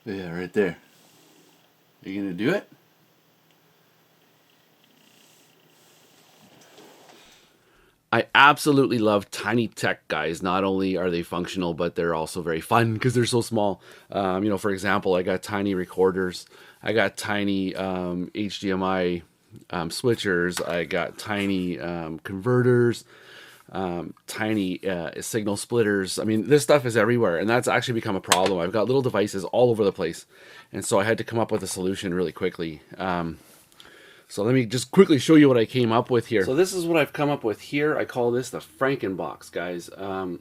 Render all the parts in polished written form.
Yeah, right there. Are you gonna do it? I absolutely love tiny tech, guys. Not only are they functional, but they're also very fun because they're so small. You know, for example, I got tiny recorders. I got tiny HDMI switchers. I got tiny converters, tiny signal splitters. I mean, this stuff is everywhere, and that's actually become a problem. I've got little devices all over the place, and so I had to come up with a solution really quickly. So let me just quickly show you what I came up with here. So this is what I've come up with here. I call this the Franken box, guys. So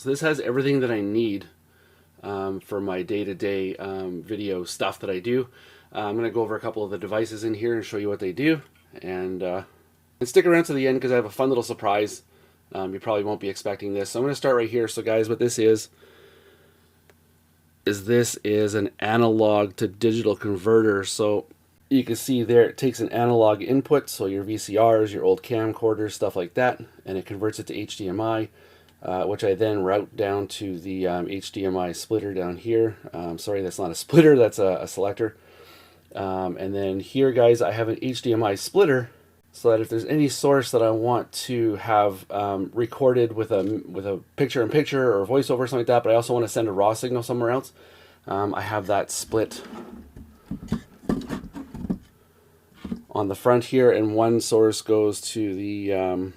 this has everything that I need for my day-to-day video stuff that I do. I'm going to go over a couple of the devices in here and show you what they do. And stick around to the end because I have a fun little surprise. You probably won't be expecting this. So I'm going to start right here. So guys, what this is this is an analog to digital converter. So you can see there it takes an analog input, so your VCRs, your old camcorders, stuff like that, and it converts it to HDMI, which I then route down to the HDMI splitter down here. Sorry, that's not a splitter, that's a selector. And then here, guys, I have an HDMI splitter, so that if there's any source that I want to have recorded with a picture-in-picture or voiceover or something like that, but I also want to send a raw signal somewhere else, I have that split on the front here, and one source goes to the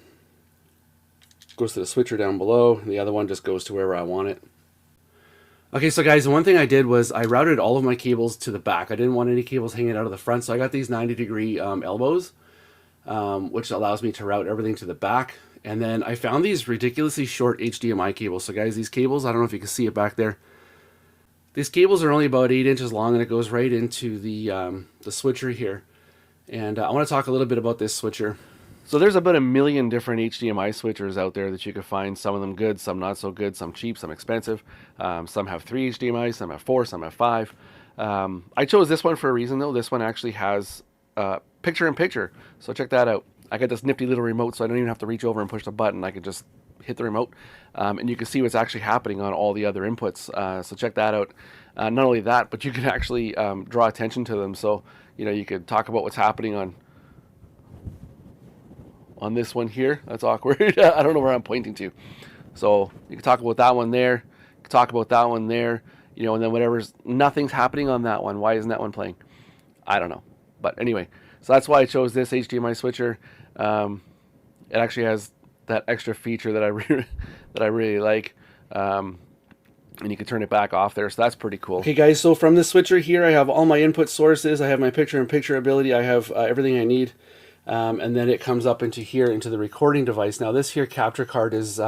switcher down below, and the other one just goes to wherever I want it. Okay, so guys, the one thing I did was I routed all of my cables to the back. I didn't want any cables hanging out of the front, so I got these 90-degree elbows, which allows me to route everything to the back. And then I found these ridiculously short HDMI cables. So guys, these cables, I don't know if you can see it back there. These cables are only about 8 inches long, and it goes right into the switcher here. And I want to talk a little bit about this switcher. So there's about 1 million different HDMI switchers out there that you can find. Some of them good, some not so good, some cheap, some expensive. Some have 3 HDMI, some have 4, some have 5. I chose this one for a reason, though. This one actually has picture-in-picture. So check that out. I got this nifty little remote, so I don't even have to reach over and push the button. I can just hit the remote, and you can see what's actually happening on all the other inputs. So check that out. Not only that, but you can actually draw attention to them. So you know, you could talk about what's happening on this one here. That's awkward. I don't know where I'm pointing to. So you can talk about that one there. You can talk about that one there. You know, and then nothing's happening on that one. Why isn't that one playing? I don't know. But anyway, so that's why I chose this HDMI switcher. It actually has that extra feature that I really like. And you can turn it back off there, so that's pretty cool. Okay guys, so from this switcher here, I have all my input sources, I have my picture-in-picture ability, I have everything I need, and then it comes up into here, into the recording device. Now this here capture card is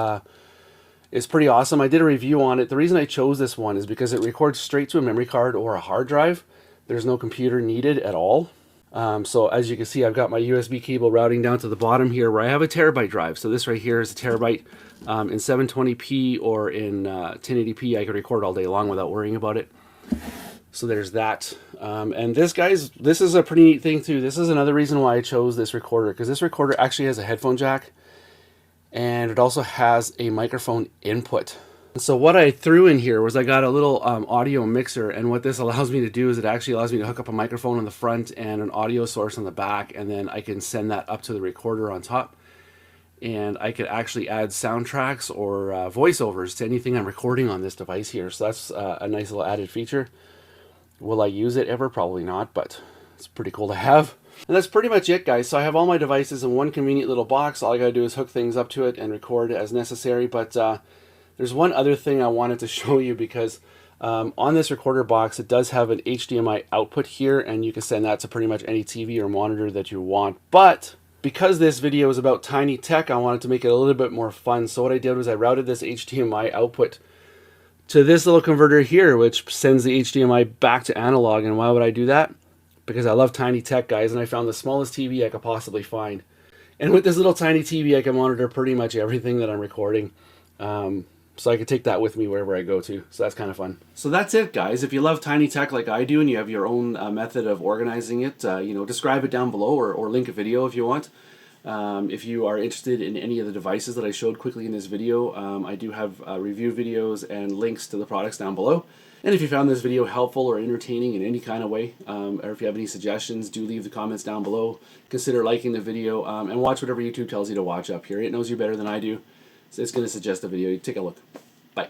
pretty awesome. I did a review on it. The reason I chose this one is because it records straight to a memory card or a hard drive. There's no computer needed at all. So as you can see, I've got my USB cable routing down to the bottom here where I have a terabyte drive. So this right here is a terabyte. In 720p or in 1080p, I could record all day long without worrying about it. So there's that. And this, guys, this is a pretty neat thing too. This is another reason why I chose this recorder, because this recorder actually has a headphone jack, and it also has a microphone input. So what I threw in here was I got a little audio mixer, and what this allows me to do is it actually allows me to hook up a microphone on the front and an audio source on the back, and then I can send that up to the recorder on top. And I could actually add soundtracks or voiceovers to anything I'm recording on this device here. So that's a nice little added feature. Will I use it ever? Probably not, but it's pretty cool to have. And that's pretty much it, guys. So I have all my devices in one convenient little box. All I gotta do is hook things up to it and record as necessary. But there's one other thing I wanted to show you, because on this recorder box, it does have an HDMI output here, and you can send that to pretty much any TV or monitor that you want. But because this video is about tiny tech, I wanted to make it a little bit more fun. So what I did was I routed this HDMI output to this little converter here, which sends the HDMI back to analog. And why would I do that? Because I love tiny tech, guys, and I found the smallest TV I could possibly find. And with this little tiny TV, I can monitor pretty much everything that I'm recording. So I could take that with me wherever I go to. So that's kind of fun. So that's it, guys. If you love tiny tech like I do and you have your own method of organizing it, you know, describe it down below or link a video if you want. If you are interested in any of the devices that I showed quickly in this video, I do have review videos and links to the products down below. And if you found this video helpful or entertaining in any kind of way, or if you have any suggestions, do leave the comments down below. Consider liking the video, and watch whatever YouTube tells you to watch up here. It knows you better than I do, so it's going to suggest a video. Take a look. Bye.